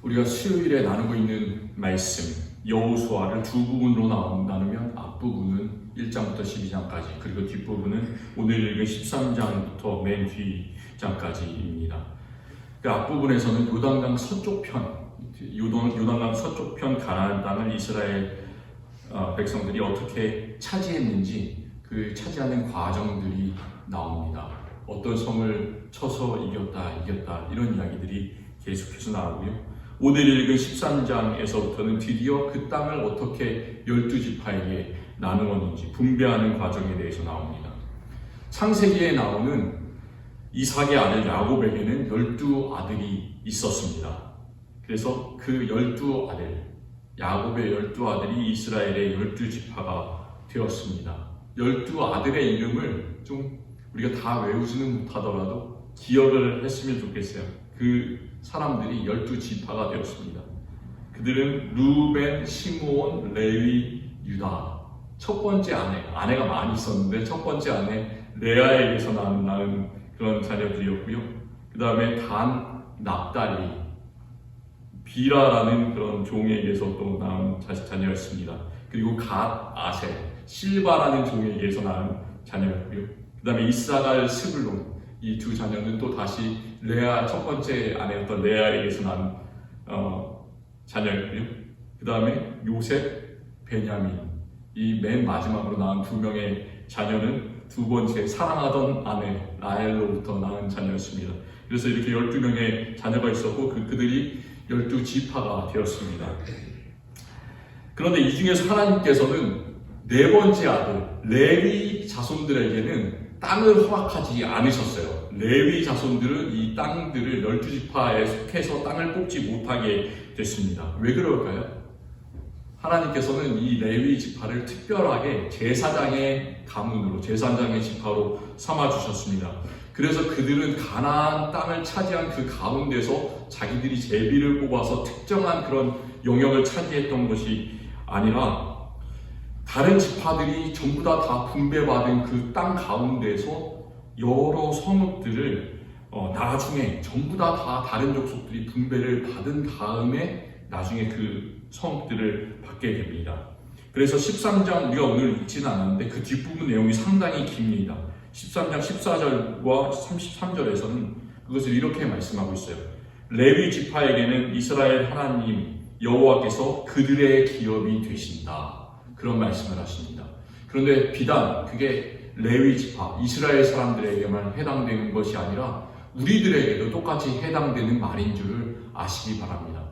우리가 수요일에 나누고 있는 말씀 여호수아를 두 부분으로 나누면 앞부분은 1장부터 12장까지, 그리고 뒷부분은 오늘 읽은 13장부터 맨 뒤장까지입니다. 그 앞부분에서는 요단강 서쪽편 가나안 땅을 이스라엘 백성들이 어떻게 차지했는지 그 차지하는 과정들이 나옵니다. 어떤 성을 쳐서 이겼다 이런 이야기들이 계속해서 나오고요. 오늘 읽은 13장에서부터는 드디어 그 땅을 어떻게 12지파에게 나누었는지 분배하는 과정에 대해서 나옵니다. 창세기에 나오는 이삭의 아들 야곱에게는 12아들이 있었습니다. 그래서 그 12아들, 야곱의 12아들이 이스라엘의 12지파가 되었습니다. 12아들의 이름을 좀 우리가 다 외우지는 못하더라도 기억을 했으면 좋겠어요. 그 사람들이 12지파가 되었습니다. 그들은 루벤, 시므온, 레위, 유다. 첫 번째 아내가 많이 있었는데 첫 번째 아내 레아에게서 낳은 그런 자녀들이었고요. 그 다음에 단, 납달리, 비라라는 그런 종에게서 또 낳은 자녀였습니다. 그리고 갓, 아셀, 실바라는 종에게서 낳은 자녀였고요. 그 다음에 이사갈, 스불론, 이 두 자녀는 또 다시 레아, 첫 번째 아내였던 레아에게서 낳은 자녀였고요. 그 다음에 요셉, 베냐민, 이 맨 마지막으로 낳은 두 명의 자녀는 두 번째 사랑하던 아내 라헬로부터 낳은 자녀였습니다. 그래서 이렇게 12명의 자녀가 있었고 그들이 12지파가 되었습니다. 그런데 이 중에서 하나님께서는 네 번째 아들 레위 자손들에게는 땅을 허락하지 않으셨어요. 레위 자손들은 이 땅들을 12지파에 속해서 땅을 뽑지 못하게 됐습니다. 왜 그럴까요? 하나님께서는 이 레위 지파를 특별하게 제사장의 가문으로, 제사장의 지파로 삼아주셨습니다. 그래서 그들은 가나안 땅을 차지한 그 가운데서 자기들이 제비를 뽑아서 특정한 그런 영역을 차지했던 것이 아니라 다른 지파들이 전부 다 분배받은 그 땅 가운데서 여러 성읍들을 나중에 전부 다 다른 족속들이 분배를 받은 다음에 나중에 그 성읍들을 받게 됩니다. 그래서 13장 우리가 오늘 읽지는 않았는데 그 뒷부분 내용이 상당히 깁니다. 13장 14절과 33절에서는 그것을 이렇게 말씀하고 있어요. 레위 지파에게는 이스라엘 하나님 여호와께서 그들의 기업이 되신다. 그런 말씀을 하십니다. 그런데 비단 그게 레위 지파, 이스라엘 사람들에게만 해당되는 것이 아니라 우리들에게도 똑같이 해당되는 말인 줄을 아시기 바랍니다.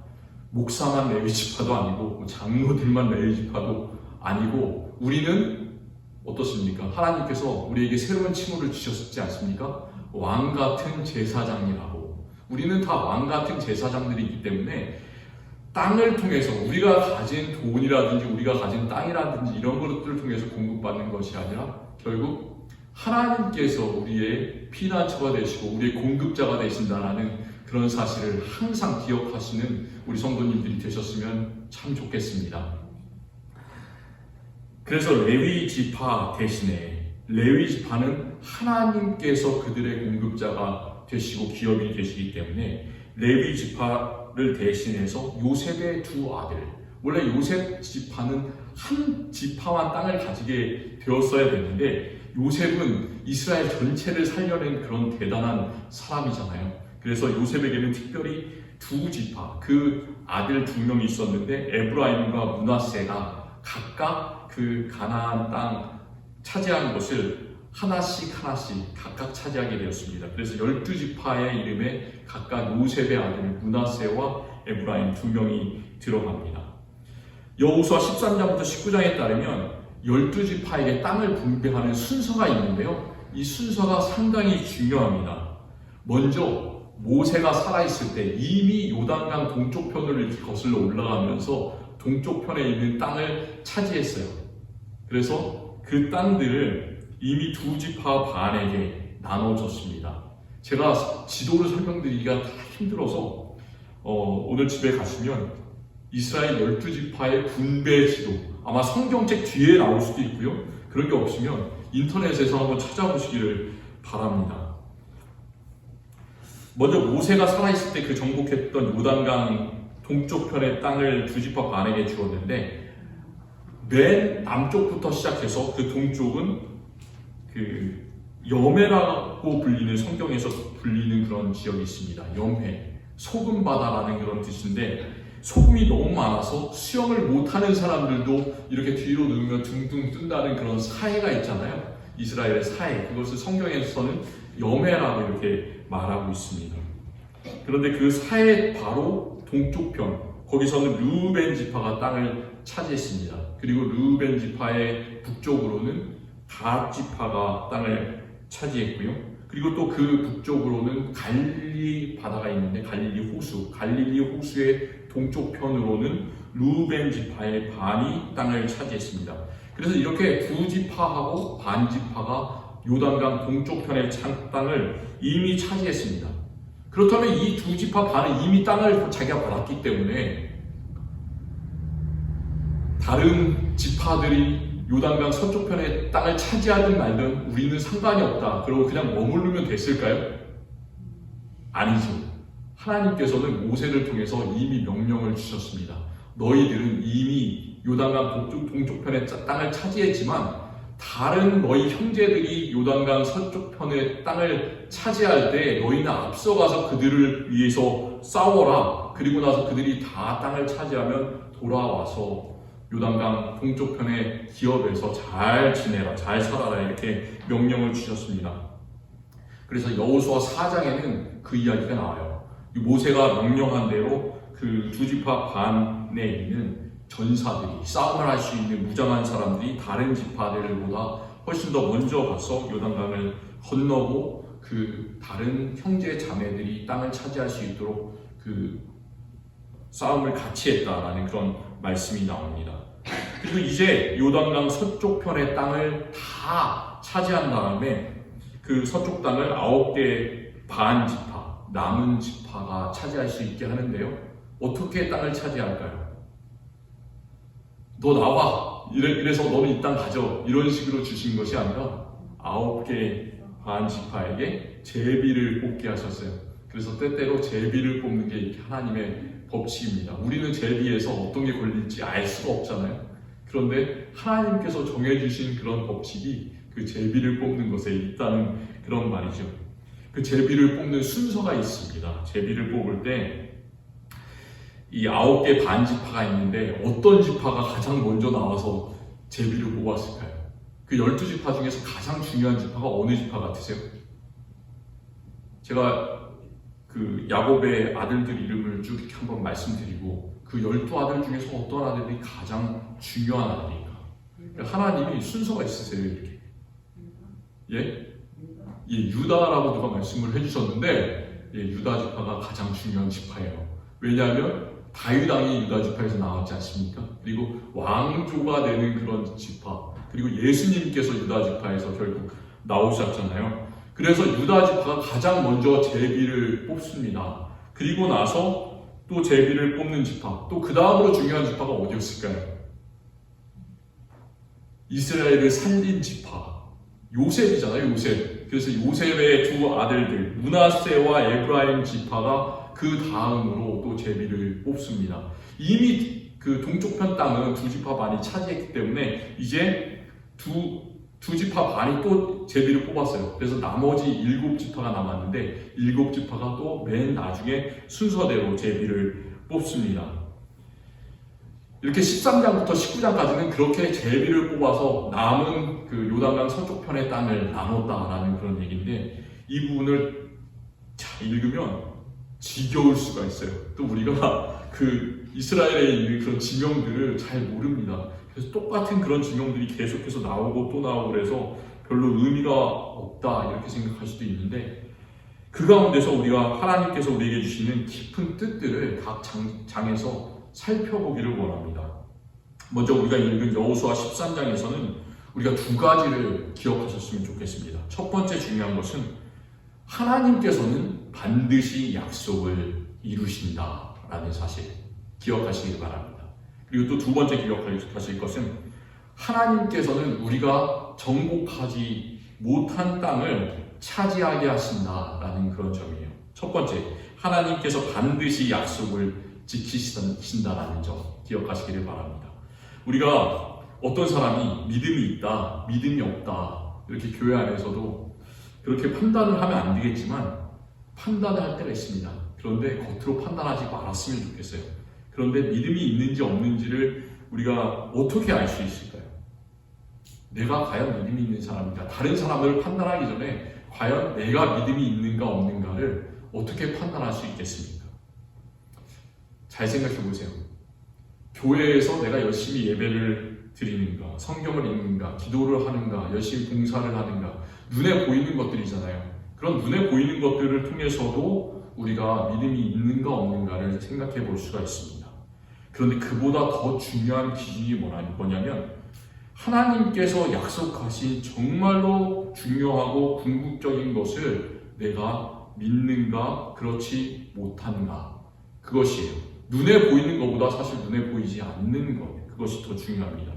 목사만 레위 지파도 아니고 장로들만 레위 지파도 아니고 우리는 어떻습니까? 하나님께서 우리에게 새로운 칭호를 주셨지 않습니까? 왕 같은 제사장이라고. 우리는 다 왕 같은 제사장들이기 때문에 땅을 통해서 우리가 가진 돈이라든지 우리가 가진 땅이라든지 이런 것들을 통해서 공급받는 것이 아니라 결국 하나님께서 우리의 피난처가 되시고 우리의 공급자가 되신다는 그런 사실을 항상 기억하시는 우리 성도님들이 되셨으면 참 좋겠습니다. 그래서 레위 지파 대신에 레위 지파는 하나님께서 그들의 공급자가 되시고 기업이 되시기 때문에 레위 지파를 대신해서 요셉의 두 아들, 원래 요셉 지파는 한 지파만 땅을 가지게 되었어야 됐는데 요셉은 이스라엘 전체를 살려낸 그런 대단한 사람이잖아요. 그래서 요셉에게는 특별히 두 지파, 그 아들 두 명이 있었는데 에브라임과 므낫세가 각각 그 가나안 땅 차지한 것을 하나씩 각각 차지하게 되었습니다. 그래서 12지파의 이름에 각각 요셉의 아들 므낫세와 에브라임 두 명이 들어갑니다. 여호수아 13장부터 19장에 따르면 12지파에게 땅을 분배하는 순서가 있는데요. 이 순서가 상당히 중요합니다. 먼저 모세가 살아있을 때 이미 요단강 동쪽편으로 이렇게 거슬러 올라가면서 동쪽편에 있는 땅을 차지했어요. 그래서 그 땅들을 이미 두 지파 반에게 나눠줬습니다. 제가 지도를 설명드리기가 다 힘들어서 오늘 집에 가시면 이스라엘 12지파의 분배 지도 아마 성경책 뒤에 나올 수도 있고요. 그런 게 없으면 인터넷에서 한번 찾아보시기를 바랍니다. 먼저 모세가 살아있을 때 그 정복했던 요단강 동쪽 편의 땅을 두 지파 반에게 주었는데 맨 남쪽부터 시작해서 그 동쪽은 그 여매라고 불리는, 성경에서 불리는 그런 지역이 있습니다. 염해, 소금바다라는 그런 뜻인데, 소금이 너무 많아서 수영을 못하는 사람들도 이렇게 뒤로 누우면 둥둥 뜬다는 그런 사해가 있잖아요. 이스라엘의 사해, 그것을 성경에서는 여매라고 이렇게 말하고 있습니다. 그런데 그 사해 바로 동쪽편, 거기서는 르우벤 지파가 땅을 차지했습니다. 그리고 르우벤 지파의 북쪽으로는 갓 지파가 땅을 차지했고요. 그리고 또 그 북쪽으로는 갈릴리 바다가 있는데 갈릴리 호수의 동쪽편으로는 르우벤 지파의 반이 땅을 차지했습니다. 그래서 이렇게 두 지파하고 반 지파가 요단강 동쪽편의 땅을 이미 차지했습니다. 그렇다면 이 두 지파 반은 이미 땅을 자기가 받았기 때문에 다른 지파들이 요단강 서쪽편의 땅을 차지하든 말든 우리는 상관이 없다, 그러고 그냥 머무르면 됐을까요? 아니죠. 하나님께서는 모세를 통해서 이미 명령을 주셨습니다. 너희들은 이미 요단강 동쪽편의 땅을 차지했지만 다른 너희 형제들이 요단강 서쪽편의 땅을 차지할 때 너희는 앞서가서 그들을 위해서 싸워라. 그리고 나서 그들이 다 땅을 차지하면 돌아와서 요단강 동쪽편의 기업에서 잘 지내라, 잘 살아라, 이렇게 명령을 주셨습니다. 그래서 여호수아 4장에는 그 이야기가 나와요. 모세가 명령한 대로 그 두 지파 반에 있는 전사들이, 싸움을 할 수 있는 무장한 사람들이 다른 지파들보다 훨씬 더 먼저 가서 요단강을 건너고 그 다른 형제 자매들이 땅을 차지할 수 있도록 그 싸움을 같이 했다라는 그런 말씀이 나옵니다. 그리고 이제 요단강 서쪽 편의 땅을 다 차지한 다음에 그 서쪽 땅을 9개 반 지파, 남은 지파가 차지할 수 있게 하는데요. 어떻게 땅을 차지할까요? 너 나와! 이래서 너는 이 땅 가져. 이런 식으로 주신 것이 아니라 9개 반 지파에게 제비를 뽑게 하셨어요. 그래서 때때로 제비를 뽑는 게 하나님의 법칙입니다. 우리는 제비에서 어떤 게 걸릴지 알 수가 없잖아요. 그런데 하나님께서 정해주신 그런 법칙이 그 제비를 뽑는 것에 있다는 그런 말이죠. 그 제비를 뽑는 순서가 있습니다. 제비를 뽑을 때 이 9개 반 지파가 있는데 어떤 지파가 가장 먼저 나와서 제비를 뽑았을까요? 그 12지파 중에서 가장 중요한 지파가 어느 지파 같으세요? 제가 그 야곱의 아들들 이름을 쭉 이렇게 한번 말씀드리고 그 12아들 중에서 어떤 아들이 가장 중요한 아들입니까? 하나님이 순서가 있으세요, 이렇게. 예? 유다라고 누가 말씀을 해주셨는데, 유다 지파가 가장 중요한 지파예요. 왜냐하면 다윗 왕이 유다 지파에서 나왔지 않습니까? 그리고 왕조가 되는 그런 지파, 그리고 예수님께서 유다 지파에서 결국 나오셨잖아요. 그래서 유다 지파가 가장 먼저 제비를 뽑습니다. 그리고 나서 또 제비를 뽑는 지파, 또 그 다음으로 중요한 지파가 어디였을까요? 이스라엘을 살린 지파, 요셉이잖아요, 요셉. 그래서 요셉의 두 아들들, 므낫세와 에브라임 지파가 그 다음으로 또 제비를 뽑습니다. 이미 그 동쪽편 땅은 두 지파 반이 차지했기 때문에 이제 두 지파 반이 또 제비를 뽑았어요. 그래서 나머지 7지파가 남았는데 7지파가 또 맨 나중에 순서대로 제비를 뽑습니다. 이렇게 13장부터 19장까지는 그렇게 제비를 뽑아서 남은 그 요단강 서쪽편의 땅을 나눴다라는 그런 얘기인데, 이 부분을 잘 읽으면 지겨울 수가 있어요. 또 우리가 그 이스라엘에 있는 그런 지명들을 잘 모릅니다. 그래서 똑같은 그런 지명들이 계속해서 나오고 또 나오고 그래서 별로 의미가 없다 이렇게 생각할 수도 있는데, 그 가운데서 우리가 하나님께서 우리에게 주시는 깊은 뜻들을 각 장에서 살펴보기를 원합니다. 먼저 우리가 읽은 여호수아 13장에서는 우리가 두 가지를 기억하셨으면 좋겠습니다. 첫 번째 중요한 것은 하나님께서는 반드시 약속을 이루신다라는 사실 기억하시길 바랍니다. 그리고 또 두 번째 기억하실 것은 하나님께서는 우리가 정복하지 못한 땅을 차지하게 하신다라는 그런 점이에요. 첫 번째, 하나님께서 반드시 약속을 지키신다라는 점 기억하시기를 바랍니다. 우리가 어떤 사람이 믿음이 있다, 믿음이 없다 이렇게 교회 안에서도 그렇게 판단을 하면 안 되겠지만 판단을 할 때가 있습니다. 그런데 겉으로 판단하지 말았으면 좋겠어요. 그런데 믿음이 있는지 없는지를 우리가 어떻게 알 수 있을까요? 내가 과연 믿음이 있는 사람인가? 다른 사람을 판단하기 전에 과연 내가 믿음이 있는가 없는가를 어떻게 판단할 수 있겠습니까? 잘 생각해 보세요. 교회에서 내가 열심히 예배를 드리는가, 성경을 읽는가, 기도를 하는가, 열심히 봉사를 하는가, 눈에 보이는 것들이잖아요. 그런 눈에 보이는 것들을 통해서도 우리가 믿음이 있는가 없는가를 생각해 볼 수가 있습니다. 그런데 그보다 더 중요한 기준이 뭐냐면 하나님께서 약속하신 정말로 중요하고 궁극적인 것을 내가 믿는가 그렇지 못한가 그것이에요. 눈에 보이는 것보다 사실 눈에 보이지 않는 것 그것이 더 중요합니다.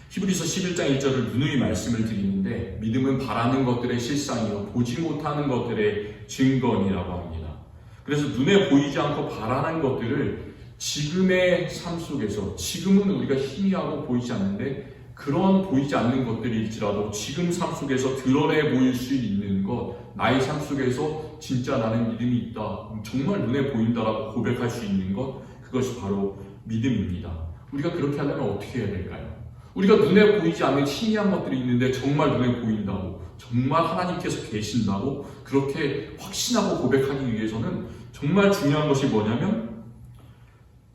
히브리서 11장 1절을 누누이 말씀을 드리는데 믿음은 바라는 것들의 실상이요 보지 못하는 것들의 증거니라고 합니다. 그래서 눈에 보이지 않고 바라는 것들을 지금의 삶 속에서 지금은 우리가 희미하고 보이지 않는데 그런 보이지 않는 것들일지라도 지금 삶 속에서 드러내 보일 수 있는 것 나의 삶 속에서 진짜 나는 믿음이 있다 정말 눈에 보인다라고 고백할 수 있는 것 그것이 바로 믿음입니다. 우리가 그렇게 하려면 어떻게 해야 될까요? 우리가 눈에 보이지 않는 희미한 것들이 있는데 정말 눈에 보인다고 정말 하나님께서 계신다고 그렇게 확신하고 고백하기 위해서는 정말 중요한 것이 뭐냐면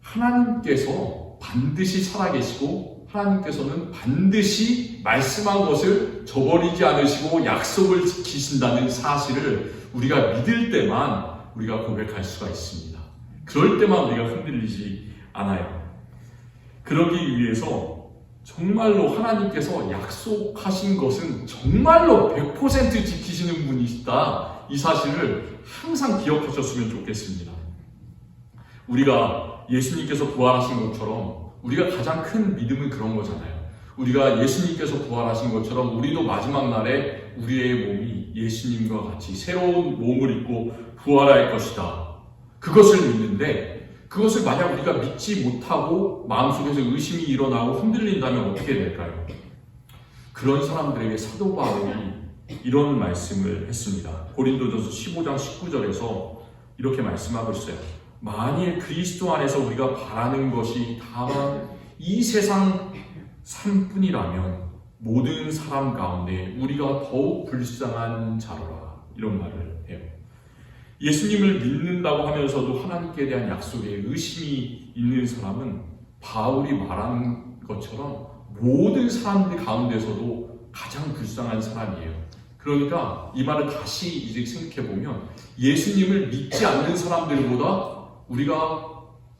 하나님께서 반드시 살아계시고 하나님께서는 반드시 말씀한 것을 저버리지 않으시고 약속을 지키신다는 사실을 우리가 믿을 때만 우리가 고백할 수가 있습니다. 그럴 때만 우리가 흔들리지 않아요. 그러기 위해서 정말로 하나님께서 약속하신 것은 정말로 100% 지키시는 분이시다. 이 사실을 항상 기억하셨으면 좋겠습니다. 우리가 예수님께서 부활하신 것처럼 우리가 가장 큰 믿음은 그런 거잖아요. 우리가 예수님께서 부활하신 것처럼 우리도 마지막 날에 우리의 몸이 예수님과 같이 새로운 몸을 입고 부활할 것이다. 그것을 믿는데 그것을 만약 우리가 믿지 못하고 마음속에서 의심이 일어나고 흔들린다면 어떻게 될까요? 그런 사람들에게 사도 바울이 이런 말씀을 했습니다. 고린도전서 15장 19절에서 이렇게 말씀하고 있어요. 만일 그리스도 안에서 우리가 바라는 것이 다만 이 세상 삶뿐이라면 모든 사람 가운데 우리가 더욱 불쌍한 자로라 이런 말을 해요. 예수님을 믿는다고 하면서도 하나님께 대한 약속에 의심이 있는 사람은 바울이 말한 것처럼 모든 사람들 가운데서도 가장 불쌍한 사람이에요. 그러니까 이 말을 다시 이제 생각해보면 예수님을 믿지 않는 사람들보다 우리가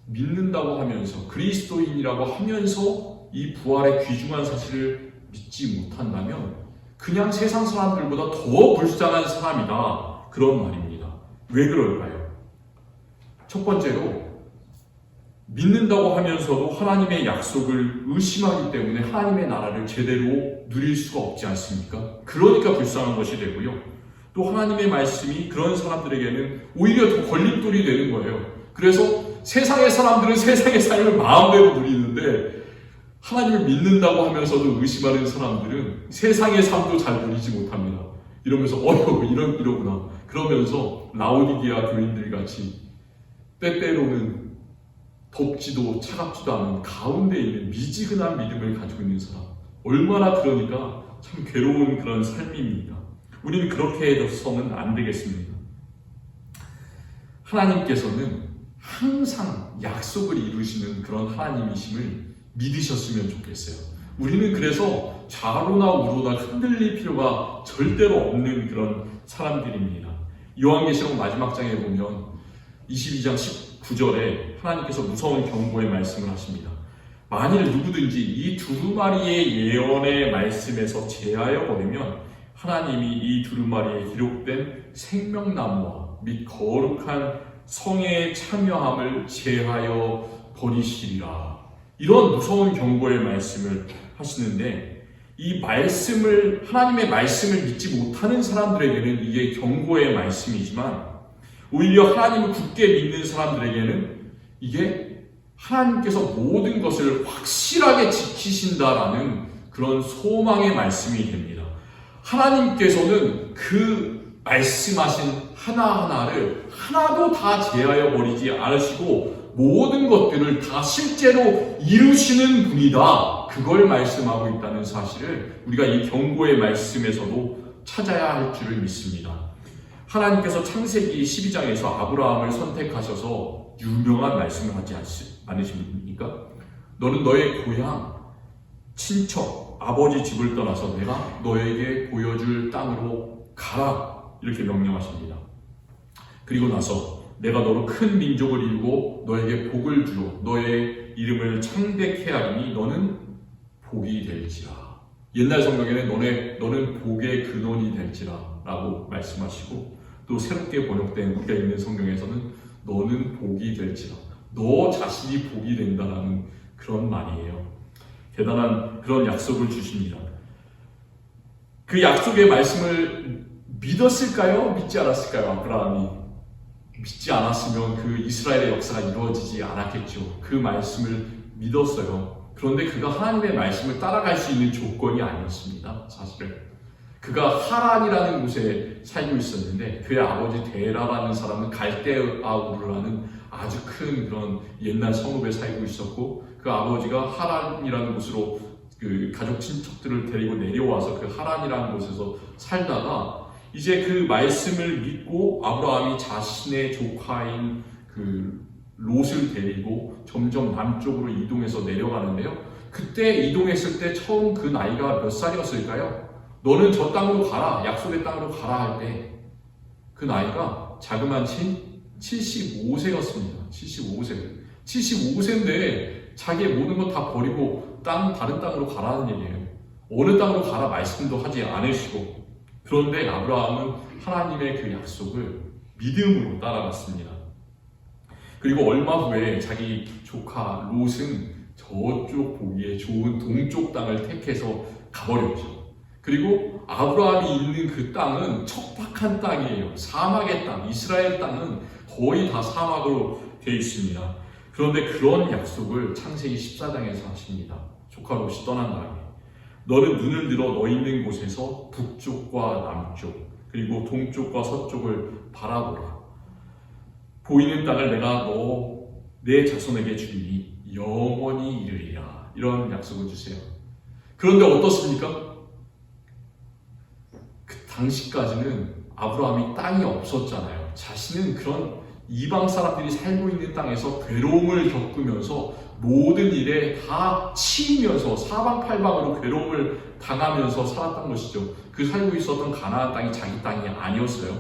믿는다고 하면서 그리스도인이라고 하면서 이 부활의 귀중한 사실을 믿지 못한다면 그냥 세상 사람들보다 더 불쌍한 사람이다. 그런 말입니다. 왜 그럴까요? 첫 번째로 믿는다고 하면서도 하나님의 약속을 의심하기 때문에 하나님의 나라를 제대로 누릴 수가 없지 않습니까? 그러니까 불쌍한 것이 되고요. 또 하나님의 말씀이 그런 사람들에게는 오히려 더 걸림돌이 되는 거예요. 그래서 세상의 사람들은 세상의 삶을 마음대로 누리는데 하나님을 믿는다고 하면서도 의심하는 사람들은 세상의 삶도 잘 누리지 못합니다. 이러면서 이러구나. 그러면서 라오디게아 교인들 같이 때때로는 덥지도 차갑지도 않은 가운데 있는 미지근한 믿음을 가지고 있는 사람 얼마나 그러니까 참 괴로운 그런 삶입니다. 우리는 그렇게 해서는 안 되겠습니다. 하나님께서는 항상 약속을 이루시는 그런 하나님이심을 믿으셨으면 좋겠어요. 우리는 그래서 좌로나 우로나 흔들릴 필요가 절대로 없는 그런 사람들입니다. 요한계시록 마지막 장에 보면 22장 19절에 하나님께서 무서운 경고의 말씀을 하십니다. 만일 누구든지 이 두루마리의 예언의 말씀에서 제하여 버리면 하나님이 이 두루마리에 기록된 생명나무와 및 거룩한 성에 참여함을 제하여 버리시리라. 이런 무서운 경고의 말씀을 하시는데 이 말씀을 하나님의 말씀을 믿지 못하는 사람들에게는 이게 경고의 말씀이지만 오히려 하나님을 굳게 믿는 사람들에게는 이게 하나님께서 모든 것을 확실하게 지키신다라는 그런 소망의 말씀이 됩니다. 하나님께서는 그 말씀하신 하나하나를 하나도 다 제하여 버리지 않으시고 모든 것들을 다 실제로 이루시는 분이다. 그걸 말씀하고 있다는 사실을 우리가 이 경고의 말씀에서도 찾아야 할 줄을 믿습니다. 하나님께서 창세기 12장에서 아브라함을 선택하셔서 유명한 말씀을 하지 않으십니까? 너는 너의 고향, 친척, 아버지 집을 떠나서 내가 너에게 보여줄 땅으로 가라. 이렇게 명령하십니다. 그리고 나서 내가 너로 큰 민족을 이루고 너에게 복을 주어 너의 이름을 창대케 하리니 너는 복이 될지라. 옛날 성경에는 너는 복의 근원이 될지라 라고 말씀하시고, 또 새롭게 번역된 우리가 읽는 성경에서는 너는 복이 될지라, 너 자신이 복이 된다라는 그런 말이에요. 대단한 그런 약속을 주십니다. 그 약속의 말씀을 믿었을까요? 믿지 않았을까요? 아브라함이 믿지 않았으면 그 이스라엘의 역사가 이루어지지 않았겠죠. 그 말씀을 믿었어요. 그런데 그가 하나님의 말씀을 따라갈 수 있는 조건이 아니었습니다. 사실은 그가 하란이라는 곳에 살고 있었는데 그의 아버지 데라라는 사람은 갈대아우르라는 아주 큰 그런 옛날 성읍에 살고 있었고, 그 아버지가 하란이라는 곳으로 그 가족 친척들을 데리고 내려와서 그 하란이라는 곳에서 살다가 이제 그 말씀을 믿고 아브라함이 자신의 조카인 그 롯을 데리고 점점 남쪽으로 이동해서 내려가는데요. 그때 이동했을 때 처음 그 나이가 몇 살이었을까요? 너는 저 땅으로 가라, 약속의 땅으로 가라 할 때 그 나이가 자그마치 75세였습니다. 75세인데 자기의 모든 것 다 버리고 다른 땅으로 가라는 얘기예요. 어느 땅으로 가라 말씀도 하지 않으시고, 그런데 아브라함은 하나님의 그 약속을 믿음으로 따라갔습니다. 그리고 얼마 후에 자기 조카 롯은 저쪽 보기에 좋은 동쪽 땅을 택해서 가버렸죠. 그리고 아브라함이 있는 그 땅은 척박한 땅이에요. 사막의 땅, 이스라엘 땅은 거의 다 사막으로 되어 있습니다. 그런데 그런 약속을 창세기 14장에서 하십니다. 조카 롯이 떠난 다음에 너는 눈을 들어 너 있는 곳에서 북쪽과 남쪽 그리고 동쪽과 서쪽을 바라보라. 보이는 땅을 내가 내 자손에게 주리니 영원히 이르리라. 이런 약속을 주세요. 그런데 어떻습니까? 그 당시까지는 아브라함이 땅이 없었잖아요. 자신은 그런 이방 사람들이 살고 있는 땅에서 괴로움을 겪으면서 모든 일에 다 치이면서 사방팔방으로 괴로움을 당하면서 살았던 것이죠. 그 살고 있었던 가나안 땅이 자기 땅이 아니었어요.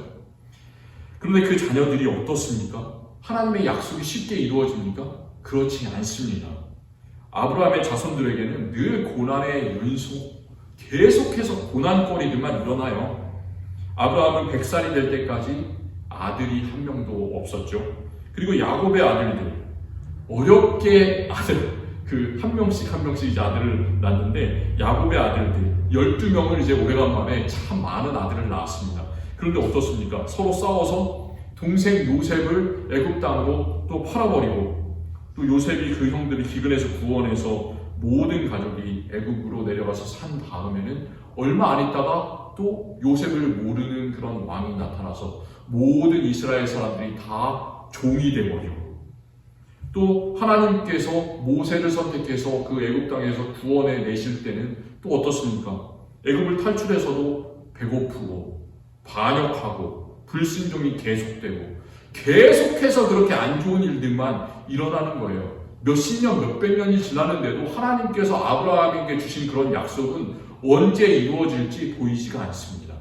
그런데 그 자녀들이 어떻습니까? 하나님의 약속이 쉽게 이루어집니까? 그렇지 않습니다. 아브라함의 자손들에게는 늘 고난의 연속, 계속해서 고난거리들만 일어나요. 아브라함은 100살이 될 때까지 아들이 한 명도 없었죠. 그리고 야곱의 아들들, 어렵게 한 명씩 이제 아들을 낳는데, 야곱의 아들들 12명을 이제 오래간만에 참 많은 아들을 낳았습니다. 그런데 어떻습니까? 서로 싸워서 동생 요셉을 애굽 땅으로 또 팔아버리고, 또 요셉이 그 형들을 기근에서 구원해서 모든 가족이 애굽으로 내려가서 산 다음에는 얼마 안 있다가 또 요셉을 모르는 그런 왕이 나타나서 모든 이스라엘 사람들이 다 종이 되어버리고, 또 하나님께서 모세를 선택해서 그 애굽 땅에서 구원해 내실 때는 또 어떻습니까? 애굽을 탈출해서도 배고프고 반역하고 불순종이 계속되고 계속해서 그렇게 안 좋은 일들만 일어나는 거예요. 몇십 년, 몇백 년이 지났는데도 하나님께서 아브라함에게 주신 그런 약속은 언제 이루어질지 보이지가 않습니다.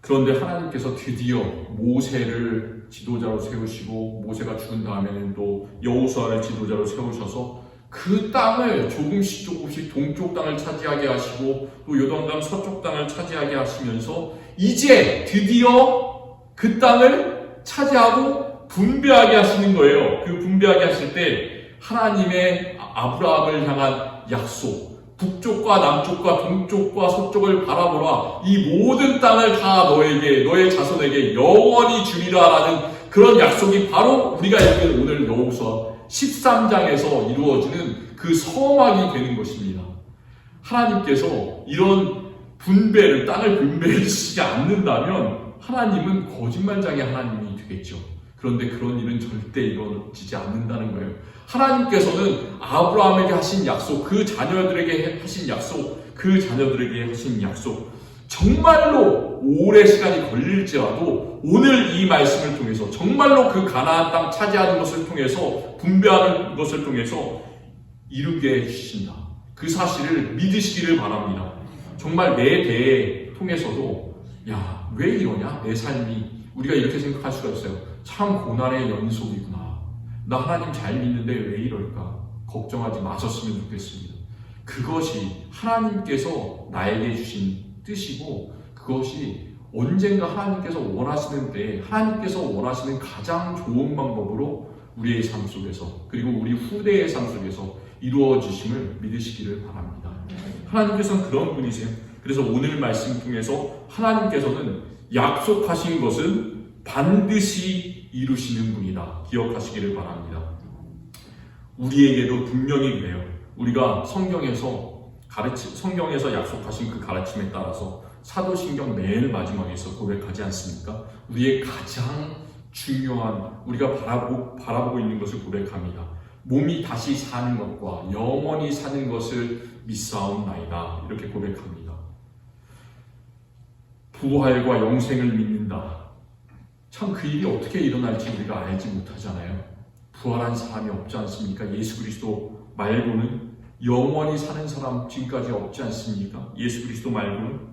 그런데 하나님께서 드디어 모세를 지도자로 세우시고, 모세가 죽은 다음에는 또 여호수아를 지도자로 세우셔서 그 땅을 조금씩 동쪽 땅을 차지하게 하시고 또 요단강 서쪽 땅을 차지하게 하시면서 이제 드디어 그 땅을 차지하고 분배하게 하시는 거예요. 그 분배하게 하실 때 하나님의 아브라함을 향한 약속, 북쪽과 남쪽과 동쪽과 서쪽을 바라보라. 이 모든 땅을 다 너에게, 너의 자손에게 영원히 주리라라는 그런 약속이 바로 우리가 읽은 오늘 여호수아 13장에서 이루어지는 그 서막이 되는 것입니다. 하나님께서 이런 땅을 분배해 주시지 않는다면 하나님은 거짓말장의 하나님이 되겠죠. 그런데 그런 일은 절대 이루어지지 않는다는 거예요. 하나님께서는 아브라함에게 하신 약속, 그 자녀들에게 하신 약속, 정말로 오래 시간이 걸릴지라도 오늘 이 말씀을 통해서 정말로 그 가나안 땅 차지하는 것을 통해서 분배하는 것을 통해서 이루게 해주신다. 그 사실을 믿으시기를 바랍니다. 정말 내 대에 통해서도 왜 이러냐? 내 삶이 우리가 이렇게 생각할 수가 있어요. 참 고난의 연속이구나. 나 하나님 잘 믿는데 왜 이럴까? 걱정하지 마셨으면 좋겠습니다. 그것이 하나님께서 나에게 주신 뜻이고 그것이 언젠가 하나님께서 원하시는 때 하나님께서 원하시는 가장 좋은 방법으로 우리의 삶 속에서 그리고 우리 후대의 삶 속에서 이루어지심을 믿으시기를 바랍니다. 하나님께서는 그런 분이세요. 그래서 오늘 말씀 통해서 하나님께서는 약속하신 것은 반드시 이루시는 분이다. 기억하시기를 바랍니다. 우리에게도 분명히 그래요. 우리가 성경에서 약속하신 그 가르침에 따라서 사도신경 맨 마지막에서 고백하지 않습니까? 우리의 가장 중요한 우리가 바라보고 있는 것을 고백합니다. 몸이 다시 사는 것과 영원히 사는 것을 믿사옵나이다. 이렇게 고백합니다. 부활과 영생을 믿는다. 참 그 일이 어떻게 일어날지 우리가 알지 못하잖아요. 부활한 사람이 없지 않습니까? 예수 그리스도 말고는 영원히 사는 사람 지금까지 없지 않습니까? 예수 그리스도 말고는.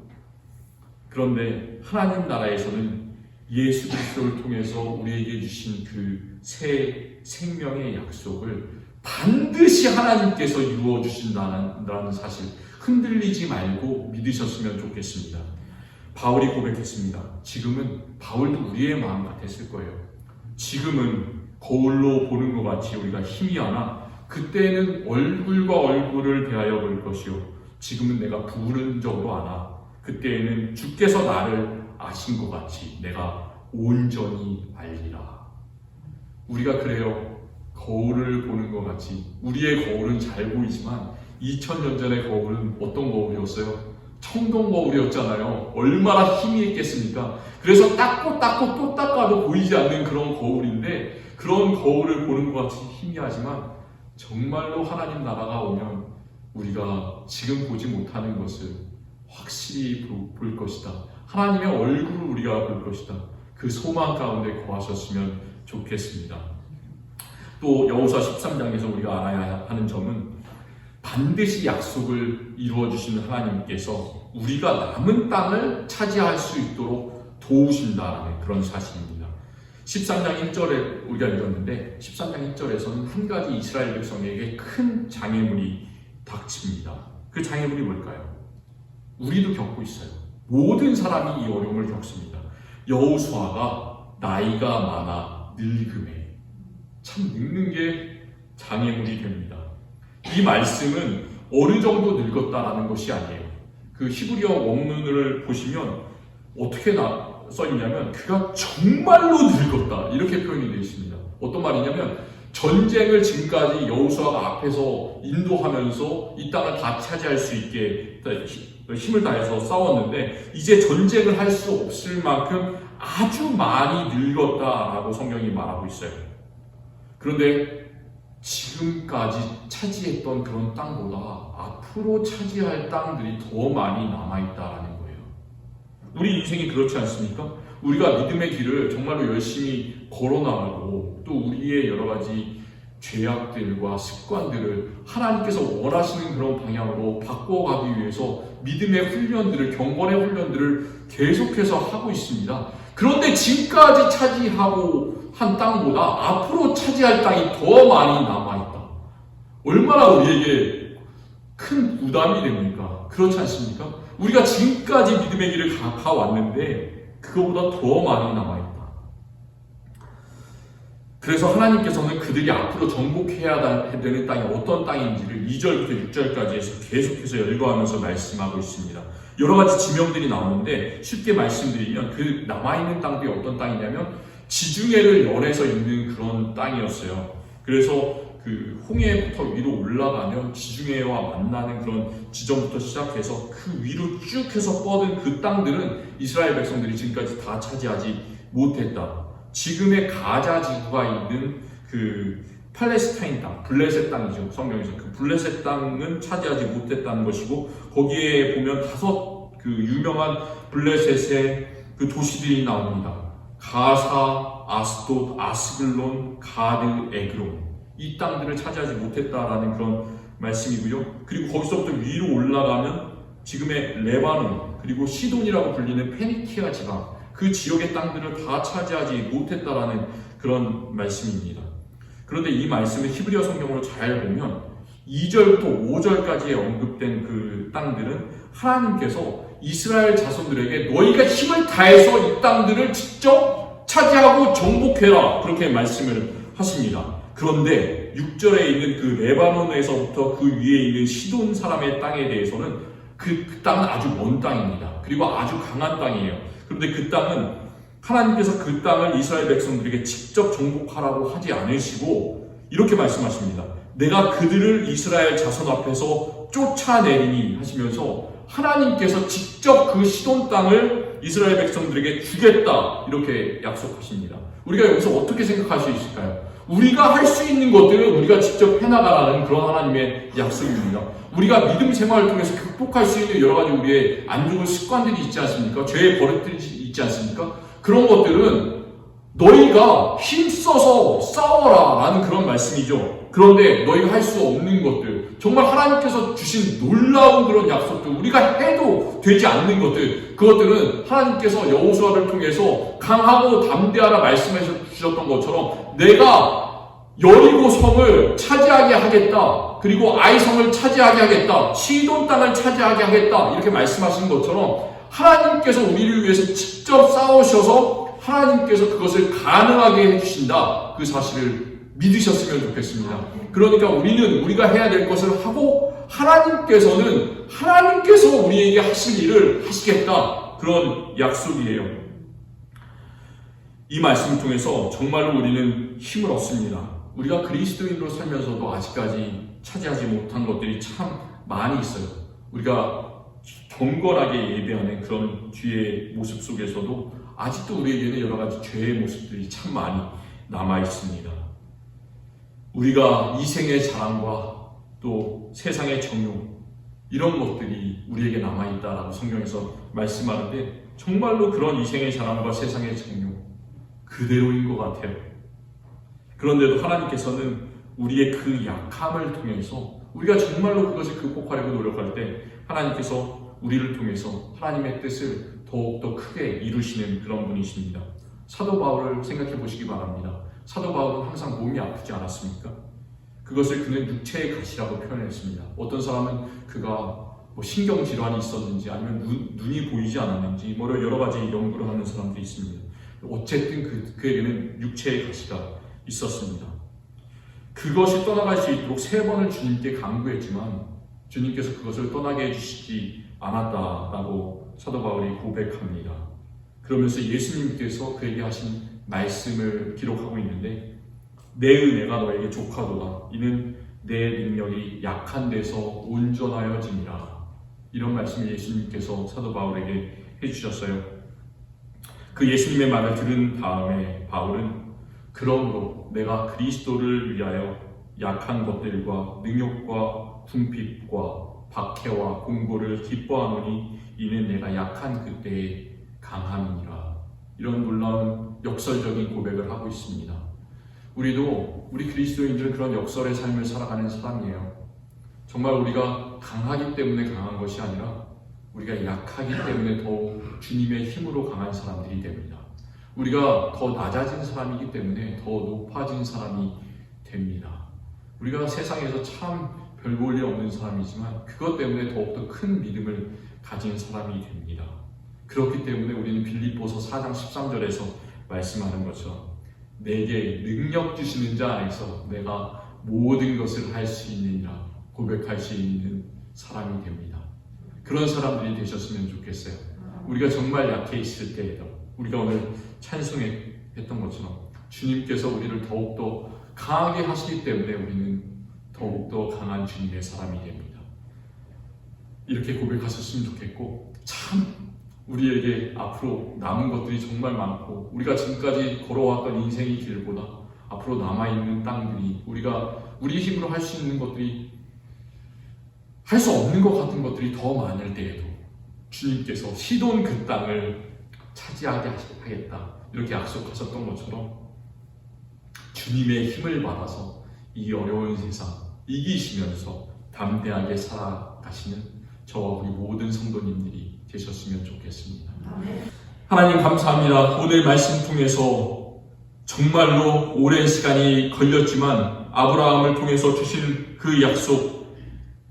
그런데 하나님 나라에서는 예수 그리스도를 통해서 우리에게 주신 그 새 생명의 약속을 반드시 하나님께서 이루어 주신다는 사실 흔들리지 말고 믿으셨으면 좋겠습니다. 바울이 고백했습니다. 지금은 바울도 우리의 마음 같았을 거예요. 지금은 거울로 보는 것 같이 우리가 힘이 하나 그때는 얼굴과 얼굴을 대하여 볼 것이요 지금은 내가 부른 적으로 아나 그때에는 주께서 나를 아신 것 같이 내가 온전히 알리라. 우리가 그래요. 거울을 보는 것 같이 우리의 거울은 잘 보이지만 2000년 전의 거울은 어떤 거울이었어요? 청동 거울이었잖아요. 얼마나 힘이 있겠습니까? 그래서 닦고 또 닦아도 보이지 않는 그런 거울인데 그런 거울을 보는 것 같이 희미하지만 정말로 하나님 나라가 오면 우리가 지금 보지 못하는 것을 확실히 볼 것이다. 하나님의 얼굴을 우리가 볼 것이다. 그 소망 가운데 거하셨으면 좋겠습니다. 또 여호수아 13장에서 우리가 알아야 하는 점은 반드시 약속을 이루어주시는 하나님께서 우리가 남은 땅을 차지할 수 있도록 도우신다는 그런 사실입니다. 13장 1절에 우리가 읽었는데 13장 1절에서는 한 가지 이스라엘 백성에게 큰 장애물이 닥칩니다. 그 장애물이 뭘까요? 우리도 겪고 있어요. 모든 사람이 이 어려움을 겪습니다. 여호수아가 나이가 많아 늙음에 참 늙는 게 장애물이 됩니다. 이 말씀은 어느 정도 늙었다라는 것이 아니에요. 그 히브리어 원문을 보시면 어떻게 써있냐면 그가 정말로 늙었다 이렇게 표현이 되어 있습니다. 어떤 말이냐면 전쟁을 지금까지 여호수아가 앞에서 인도하면서 이 땅을 다 차지할 수 있게 힘을 다해서 싸웠는데 이제 전쟁을 할 수 없을 만큼 아주 많이 늙었다라고 성경이 말하고 있어요. 그런데 지금까지 차지했던 그런 땅보다 앞으로 차지할 땅들이 더 많이 남아있다라는 거예요. 우리 인생이 그렇지 않습니까? 우리가 믿음의 길을 정말로 열심히 걸어나가고 또 우리의 여러 가지 죄악들과 습관들을 하나님께서 원하시는 그런 방향으로 바꿔가기 위해서 믿음의 훈련들을, 경건의 훈련들을 계속해서 하고 있습니다. 그런데 지금까지 차지하고 한 땅보다 앞으로 차지할 땅이 더 많이 남아있다. 얼마나 우리에게 큰 부담이 됩니까? 그렇지 않습니까? 우리가 지금까지 믿음의 길을 가왔는데 그거보다 더 많이 남아있다. 그래서 하나님께서는 그들이 앞으로 정복해야 되는 땅이 어떤 땅인지를 2절부터 6절까지 해서 계속해서 열거하면서 말씀하고 있습니다. 여러 가지 지명들이 나오는데 쉽게 말씀드리면 그 남아있는 땅들이 어떤 땅이냐면 지중해를 연해서 있는 그런 땅이었어요. 그래서 그 홍해부터 위로 올라가면 지중해와 만나는 그런 지점부터 시작해서 그 위로 쭉 해서 뻗은 그 땅들은 이스라엘 백성들이 지금까지 다 차지하지 못했다. 지금의 가자 지구가 있는 그 팔레스타인 땅, 블레셋 땅이죠. 성경에서 그 블레셋 땅은 차지하지 못했다는 것이고, 거기에 보면 5 그 유명한 블레셋의 그 도시들이 나옵니다. 가사, 아스돗, 아스글론, 가드, 에그론. 이 땅들을 차지하지 못했다라는 그런 말씀이고요. 그리고 거기서부터 위로 올라가면 지금의 레바논, 그리고 시돈이라고 불리는 페니키아 지방, 그 지역의 땅들을 다 차지하지 못했다라는 그런 말씀입니다. 그런데 이 말씀을 히브리어 성경으로 잘 보면 2절부터 5절까지에 언급된 그 땅들은 하나님께서 이스라엘 자손들에게 너희가 힘을 다해서 이 땅들을 직접 차지하고 정복해라, 그렇게 말씀을 하십니다. 그런데 6절에 있는 그 레바논에서부터 그 위에 있는 시돈 사람의 땅에 대해서는 그 땅은 아주 먼 땅입니다. 그리고 아주 강한 땅이에요. 그런데 그 땅은 하나님께서 그 땅을 이스라엘 백성들에게 직접 정복하라고 하지 않으시고 이렇게 말씀하십니다. 내가 그들을 이스라엘 자손 앞에서 쫓아내리니 하시면서 하나님께서 직접 그 시돈 땅을 이스라엘 백성들에게 주겠다, 이렇게 약속하십니다. 우리가 여기서 어떻게 생각할 수 있을까요? 우리가 할 수 있는 것들을 우리가 직접 해나가라는 그런 하나님의 약속입니다. 우리가 믿음 생활을 통해서 극복할 수 있는 여러 가지 우리의 안 좋은 습관들이 있지 않습니까? 죄의 버릇들이 있지 않습니까? 그런 것들은 너희가 힘써서 싸워라 라는 그런 말씀이죠. 그런데 너희가 할 수 없는 것들, 정말 하나님께서 주신 놀라운 그런 약속들, 우리가 해도 되지 않는 것들, 그것들은 하나님께서 여호수아를 통해서 강하고 담대하라 말씀해 주셨던 것처럼 내가 여리고 성을 차지하게 하겠다, 그리고 아이 성을 차지하게 하겠다, 시돈 땅을 차지하게 하겠다, 이렇게 말씀하신 것처럼 하나님께서 우리를 위해서 직접 싸우셔서 하나님께서 그것을 가능하게 해주신다, 그 사실을 믿으셨으면 좋겠습니다. 그러니까 우리는 우리가 해야 될 것을 하고 하나님께서는 하나님께서 우리에게 하실 일을 하시겠다, 그런 약속이에요. 이 말씀을 통해서 정말로 우리는 힘을 얻습니다. 우리가 그리스도인으로 살면서도 아직까지 차지하지 못한 것들이 참 많이 있어요. 우리가 경건하게 예배하는 그런 뒤의 모습 속에서도 아직도 우리에게는 여러 가지 죄의 모습들이 참 많이 남아 있습니다. 우리가 이생의 자랑과 또 세상의 정욕, 이런 것들이 우리에게 남아 있다라고 성경에서 말씀하는데, 정말로 그런 이생의 자랑과 세상의 정욕 그대로인 것 같아요. 그런데도 하나님께서는 우리의 그 약함을 통해서 우리가 정말로 그것을 극복하려고 노력할 때 하나님께서 우리를 통해서 하나님의 뜻을 더욱더 크게 이루시는 그런 분이십니다. 사도 바울을 생각해 보시기 바랍니다. 사도 바울은 항상 몸이 아프지 않았습니까? 그것을 그는 육체의 가시라고 표현했습니다. 어떤 사람은 그가 신경질환이 있었는지 아니면 눈이 보이지 않았는지 여러 가지 연구를 하는 사람들이 있습니다. 어쨌든 그에게는 육체의 가시가 있었습니다. 그것이 떠나갈 수 있도록 3번을 주님께 간구했지만 주님께서 그것을 떠나게 해주시지 않았다라고 사도 바울이 고백합니다. 그러면서 예수님께서 그에게 하신 말씀을 기록하고 있는데, 내 은혜가 너에게 족하도다. 이는 내 능력이 약한 데서 온전하여지니라. 이런 말씀을 예수님께서 사도 바울에게 해주셨어요. 그 예수님의 말을 들은 다음에 바울은 그러므로 내가 그리스도를 위하여 약한 것들과 능욕과 궁핍과 박해와 공고를 기뻐하노니 이는 내가 약한 그때의 강함이니라. 이런 놀라운 역설적인 고백을 하고 있습니다. 우리 그리스도인들은 그런 역설의 삶을 살아가는 사람이에요. 정말 우리가 강하기 때문에 강한 것이 아니라 우리가 약하기 때문에 더 주님의 힘으로 강한 사람들이 됩니다. 우리가 더 낮아진 사람이기 때문에 더 높아진 사람이 됩니다. 우리가 세상에서 참 별 볼 일 없는 사람이지만 그것 때문에 더욱더 큰 믿음을 가진 사람이 됩니다. 그렇기 때문에 우리는 빌립보서 4장 13절에서 말씀하는 것처럼 내게 능력 주시는 자 안에서 내가 모든 것을 할 수 있느니라 고백할 수 있는 사람이 됩니다. 그런 사람들이 되셨으면 좋겠어요. 우리가 정말 약해 있을 때에도 우리가 오늘 찬송했던 것처럼 주님께서 우리를 더욱더 강하게 하시기 때문에 우리는 더욱더 강한 주님의 사람이 됩니다. 이렇게 고백하셨으면 좋겠고, 참 우리에게 앞으로 남은 것들이 정말 많고, 우리가 지금까지 걸어왔던 인생의 길보다 앞으로 남아있는 땅들이, 우리가 우리 힘으로 할 수 있는 것들이, 할 수 없는 것 같은 것들이 더 많을 때에도 주님께서 시돈 그 땅을 차지하게 하겠다 이렇게 약속하셨던 것처럼 주님의 힘을 받아서 이 어려운 세상 이기시면서 담대하게 살아가시는 저와 우리 모든 성도님들이 되셨으면 좋겠습니다. 하나님 감사합니다. 오늘 말씀 통해서 정말로 오랜 시간이 걸렸지만 아브라함을 통해서 주신 그 약속,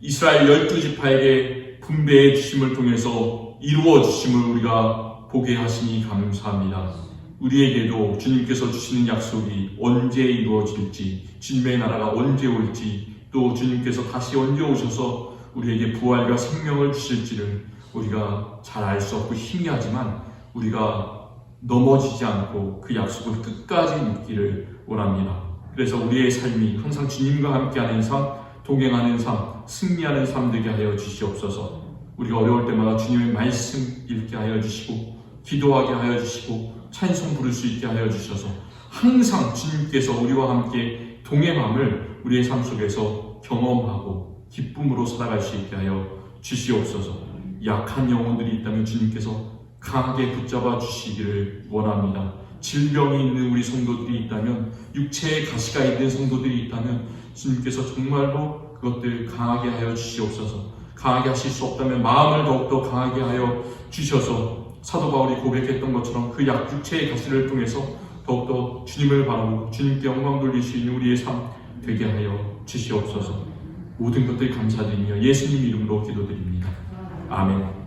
이스라엘 12지파에게 분배해 주심을 통해서 이루어 주심을 우리가 보게 하시니 감사합니다. 우리에게도 주님께서 주시는 약속이 언제 이루어질지, 주님의 나라가 언제 올지, 또 주님께서 다시 언제 오셔서 우리에게 부활과 생명을 주실지를 우리가 잘 알 수 없고 희미하지만 우리가 넘어지지 않고 그 약속을 끝까지 믿기를 원합니다. 그래서 우리의 삶이 항상 주님과 함께하는 삶, 동행하는 삶, 승리하는 삶 되게 하여 주시옵소서. 우리가 어려울 때마다 주님의 말씀 읽게 하여 주시고, 기도하게 하여 주시고, 찬송 부를 수 있게 하여 주셔서 항상 주님께서 우리와 함께 동행함을 우리의 삶 속에서 경험하고 기쁨으로 살아갈 수 있게 하여 주시옵소서. 약한 영혼들이 있다면 주님께서 강하게 붙잡아 주시기를 원합니다. 질병이 있는 우리 성도들이 있다면, 육체에 가시가 있는 성도들이 있다면 주님께서 정말로 그것들 강하게 하여 주시옵소서. 강하게 하실 수 없다면 마음을 더욱더 강하게 하여 주셔서 사도 바울이 고백했던 것처럼 그 육체의 가시를 통해서 더욱더 주님을 바라보고 주님께 영광 돌릴 수 있는 우리의 삶 되게 하여 주시옵소서. 모든 것들 감사드리며 예수님 이름으로 기도드립니다. 아멘.